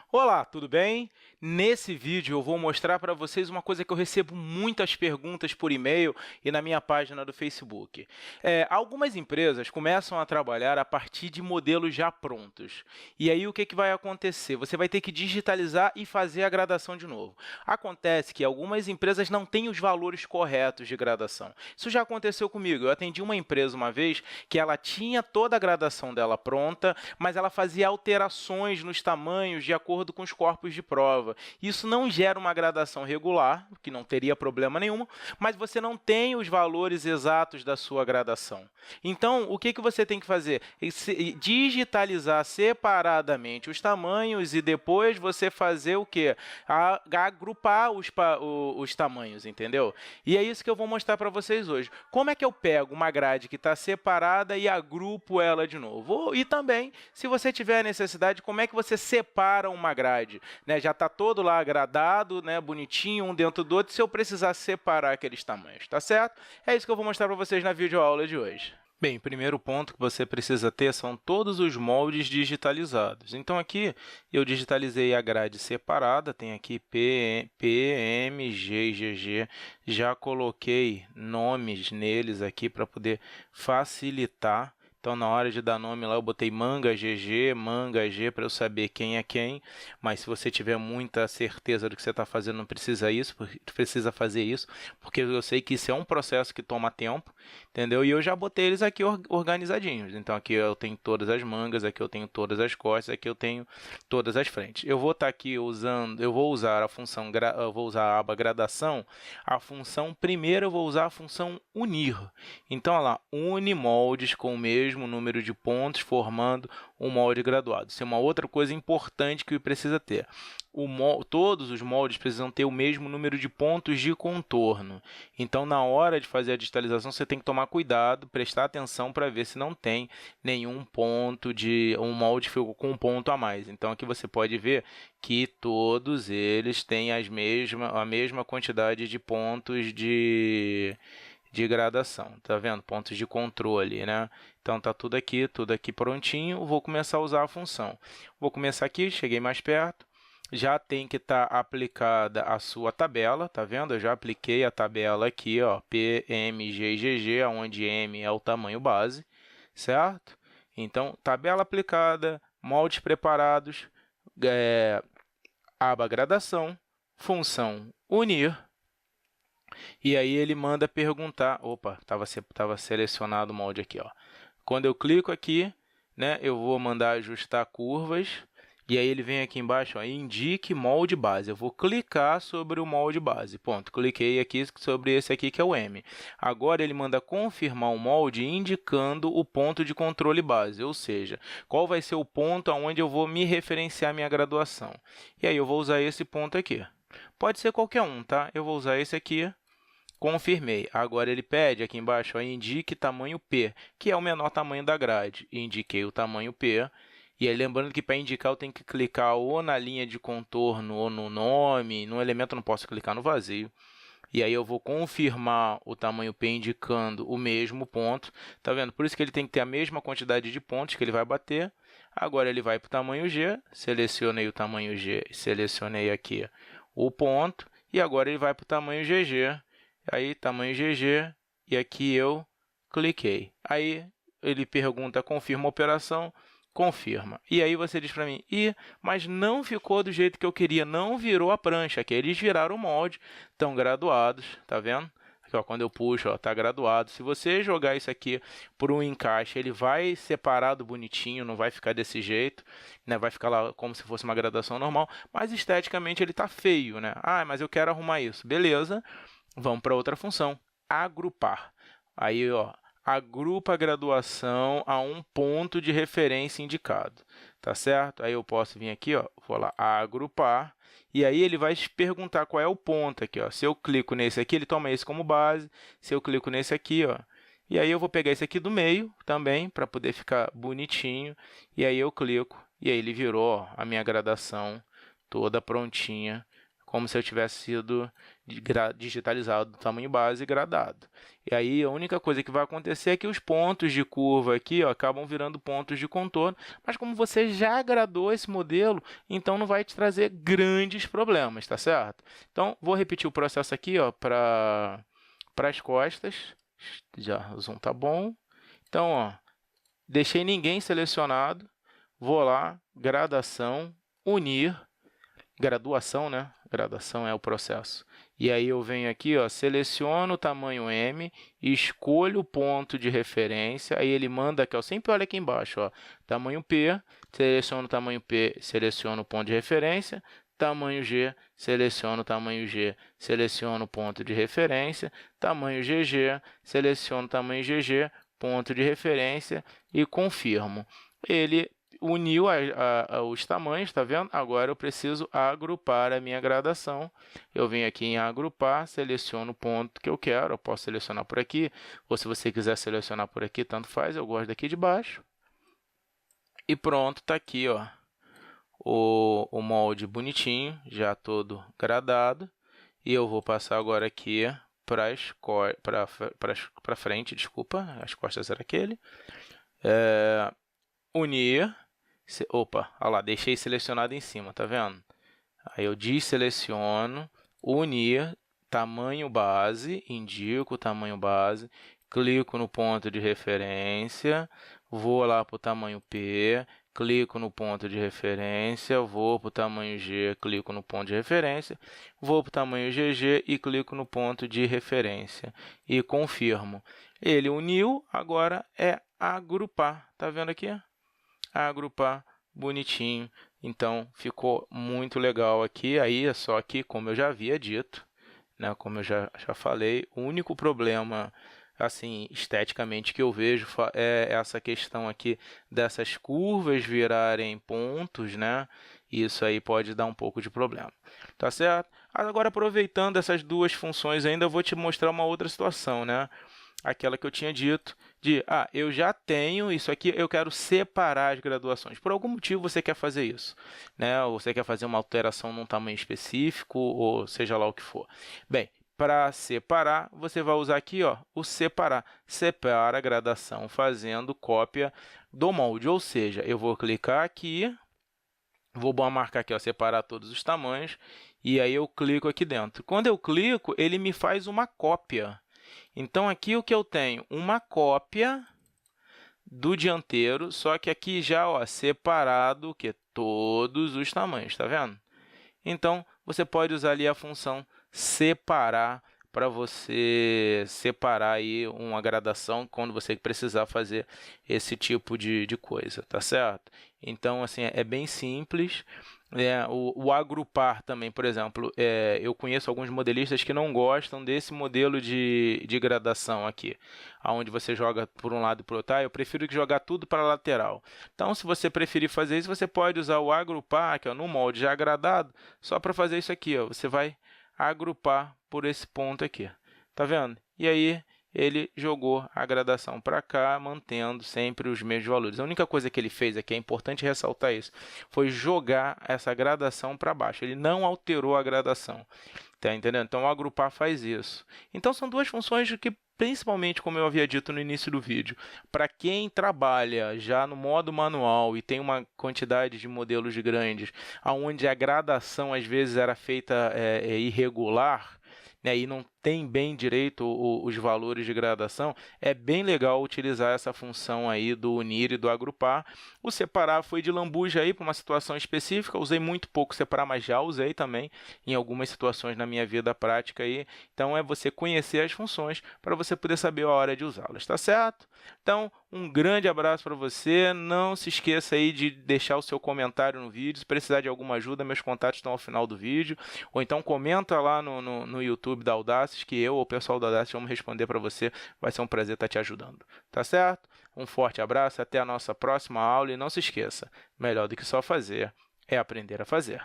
Olá, tudo bem? Nesse vídeo eu vou mostrar para vocês uma coisa que eu recebo muitas perguntas por e-mail e na minha página do Facebook. Algumas empresas começam a trabalhar a partir de modelos já prontos. E aí o que vai acontecer? Você vai ter que digitalizar e fazer a gradação de novo. Acontece que algumas empresas não têm os valores corretos de gradação. Isso já aconteceu comigo. Eu atendi uma empresa uma vez que ela tinha toda a gradação dela pronta, mas ela fazia alterações nos tamanhos de acordo com os corpos de prova. Isso não gera uma gradação regular, que não teria problema nenhum, mas você não tem os valores exatos da sua gradação. Então, o que você tem que fazer? Digitalizar separadamente os tamanhos e depois você fazer o quê? Agrupar os tamanhos, entendeu? E é isso que eu vou mostrar para vocês hoje. Como é que eu pego uma grade que está separada e agrupo ela de novo? E também, se você tiver necessidade, como é que você separa uma grade? Né? Já está todo lá gradado, né? Bonitinho, um dentro do outro, se eu precisar separar aqueles tamanhos, tá certo? É isso que eu vou mostrar para vocês na videoaula de hoje. Bem, o primeiro ponto que você precisa ter são todos os moldes digitalizados. Então, aqui eu digitalizei a grade separada, tem aqui P, M, G e GG. Já coloquei nomes neles aqui para poder facilitar. Então, na hora de dar nome lá, eu botei manga GG, manga G, para eu saber quem é quem. Mas se você tiver muita certeza do que você está fazendo, não precisa fazer isso, porque eu sei que isso é um processo que toma tempo, entendeu? E eu já botei eles aqui organizadinhos. Então, aqui eu tenho todas as mangas, aqui eu tenho todas as costas, aqui eu tenho todas as frentes. Eu vou estar aqui usando, eu vou usar a função, eu vou usar a aba gradação. A função, primeiro eu vou usar a função unir. Então, olha lá, une moldes com o mesmo número de pontos, formando um molde graduado. Isso é uma outra coisa importante que precisa ter. Todos os moldes precisam ter o mesmo número de pontos de contorno. Então, na hora de fazer a digitalização, você tem que tomar cuidado, prestar atenção para ver se não tem nenhum ponto um molde ficou com um ponto a mais. Então, aqui você pode ver que todos eles têm a mesma quantidade de pontos de gradação, tá vendo? Pontos de controle, né? Então, tá tudo aqui prontinho. Vou começar a usar a função. Vou começar aqui, cheguei mais perto. Já tem que estar aplicada a sua tabela, tá vendo? Eu já apliquei a tabela aqui, ó, P, M, G e GG, onde M é o tamanho base, certo? Então, tabela aplicada, moldes preparados, aba gradação, função unir. E aí ele manda perguntar, opa, estava selecionado o molde aqui, ó. Quando eu clico aqui, né, eu vou mandar ajustar curvas, e aí ele vem aqui embaixo, ó, indique molde base. Eu vou clicar sobre o molde base, ponto. Cliquei aqui sobre esse aqui que é o M. Agora ele manda confirmar o molde indicando o ponto de controle base, ou seja, qual vai ser o ponto onde eu vou me referenciar minha graduação. E aí eu vou usar esse ponto aqui. Pode ser qualquer um, tá? Eu vou usar esse aqui. Confirmei. Agora ele pede aqui embaixo, ó, indique tamanho P, que é o menor tamanho da grade. Indiquei o tamanho P. E aí, lembrando que para indicar eu tenho que clicar ou na linha de contorno ou no nome. No elemento eu não posso clicar no vazio. E aí eu vou confirmar o tamanho P indicando o mesmo ponto. Tá vendo? Por isso que ele tem que ter a mesma quantidade de pontos que ele vai bater. Agora ele vai para o tamanho G. Selecionei o tamanho G, selecionei aqui o ponto. E agora ele vai para o tamanho GG. Aí, tamanho GG, e aqui eu cliquei. Aí, ele pergunta, confirma a operação, confirma. E aí você diz para mim, mas não ficou do jeito que eu queria, não virou a prancha. Aqui eles viraram o molde, estão graduados, tá vendo? Aqui, ó, quando eu puxo, está graduado. Se você jogar isso aqui por um encaixe, ele vai separado bonitinho, não vai ficar desse jeito, né? Vai ficar lá como se fosse uma graduação normal, mas esteticamente ele está feio, né? Ah, mas eu quero arrumar isso. Beleza. Vamos para outra função, agrupar. Aí, ó, agrupa a graduação a um ponto de referência indicado, tá certo? Aí eu posso vir aqui, ó, vou lá, agrupar, e aí ele vai te perguntar qual é o ponto aqui, ó. Se eu clico nesse aqui, ele toma esse como base. Se eu clico nesse aqui, ó, e aí eu vou pegar esse aqui do meio também, para poder ficar bonitinho, e aí eu clico, e aí ele virou, ó, a minha gradação toda prontinha, como se eu tivesse sido digitalizado do tamanho base e gradado. E aí a única coisa que vai acontecer é que os pontos de curva aqui, ó, acabam virando pontos de contorno, mas como você já gradou esse modelo, então não vai te trazer grandes problemas, tá certo? Então, vou repetir o processo aqui para as costas. Já o zoom tá bom. Então, ó, deixei ninguém selecionado, vou lá, gradação, unir, graduação, né? Gradação é o processo. E aí eu venho aqui, ó, seleciono o tamanho M, escolho o ponto de referência, aí ele manda aqui, ó, sempre olha aqui embaixo, ó, tamanho P, seleciono o tamanho P, seleciono o ponto de referência, tamanho G, seleciono o tamanho G, seleciono o ponto de referência, tamanho GG, seleciono o tamanho GG, ponto de referência e confirmo. Ele uniu os tamanhos, tá vendo? Agora eu preciso agrupar a minha gradação. Eu venho aqui em agrupar, seleciono o ponto que eu quero, eu posso selecionar por aqui, ou se você quiser selecionar por aqui, tanto faz, eu gosto daqui de baixo. E pronto, está aqui, ó, o molde bonitinho, já todo gradado. E eu vou passar agora aqui para frente, desculpa, as costas era aquele. Unir. Opa, olha lá, deixei selecionado em cima, tá vendo? Aí eu desseleciono, unir, tamanho base, indico o tamanho base, clico no ponto de referência, vou lá para o tamanho P, clico no ponto de referência, vou para o tamanho G, clico no ponto de referência, vou para o tamanho GG e clico no ponto de referência e confirmo. Ele uniu, agora é agrupar, tá vendo aqui? Agrupar, bonitinho. Então, ficou muito legal aqui. Aí é só que, como eu já havia dito, né, como eu já falei, o único problema, assim, esteticamente que eu vejo é essa questão aqui dessas curvas virarem pontos, né? Isso aí pode dar um pouco de problema, tá certo? Agora, aproveitando essas duas funções ainda, eu vou te mostrar uma outra situação, né? Aquela que eu tinha dito de, eu já tenho isso aqui, eu quero separar as graduações. Por algum motivo você quer fazer isso, né? Ou você quer fazer uma alteração num tamanho específico, ou seja lá o que for. Bem, para separar, você vai usar aqui, ó, o separar. Separa a gradação fazendo cópia do molde, ou seja, eu vou clicar aqui, vou marcar aqui, ó, separar todos os tamanhos, e aí eu clico aqui dentro. Quando eu clico, ele me faz uma cópia. Então, aqui o que eu tenho? Uma cópia do dianteiro, só que aqui já, ó, separado todos os tamanhos, tá vendo? Então, você pode usar ali a função separar para você separar aí uma gradação quando você precisar fazer esse tipo de coisa, tá certo? Então, assim, é bem simples. O agrupar também, por exemplo, eu conheço alguns modelistas que não gostam desse modelo de gradação aqui, onde você joga por um lado e por outro. Eu prefiro jogar tudo para a lateral. Então, se você preferir fazer isso, você pode usar o agrupar, aqui, ó, no molde já gradado, só para fazer isso aqui. Ó, você vai agrupar por esse ponto aqui, tá vendo? E aí, ele jogou a gradação para cá, mantendo sempre os mesmos valores. A única coisa que ele fez aqui, é importante ressaltar isso, foi jogar essa gradação para baixo. Ele não alterou a gradação, tá entendendo? Então, o agrupar faz isso. Então, são duas funções que, principalmente, como eu havia dito no início do vídeo, para quem trabalha já no modo manual e tem uma quantidade de modelos grandes, onde a gradação, às vezes, era feita irregular, né, e não tem bem direito os valores de gradação, é bem legal utilizar essa função aí do unir e do agrupar. O separar foi de lambuja aí para uma situação específica, usei muito pouco separar, mas já usei também em algumas situações na minha vida prática aí. Então, é você conhecer as funções para você poder saber a hora de usá-las, tá certo? Então, um grande abraço para você, não se esqueça aí de deixar o seu comentário no vídeo, se precisar de alguma ajuda, meus contatos estão ao final do vídeo, ou então comenta lá no YouTube da Audaces, que eu ou o pessoal da Audaces vamos responder para você, vai ser um prazer estar te ajudando, tá certo? Um forte abraço, até a nossa próxima aula e não se esqueça, melhor do que só fazer é aprender a fazer.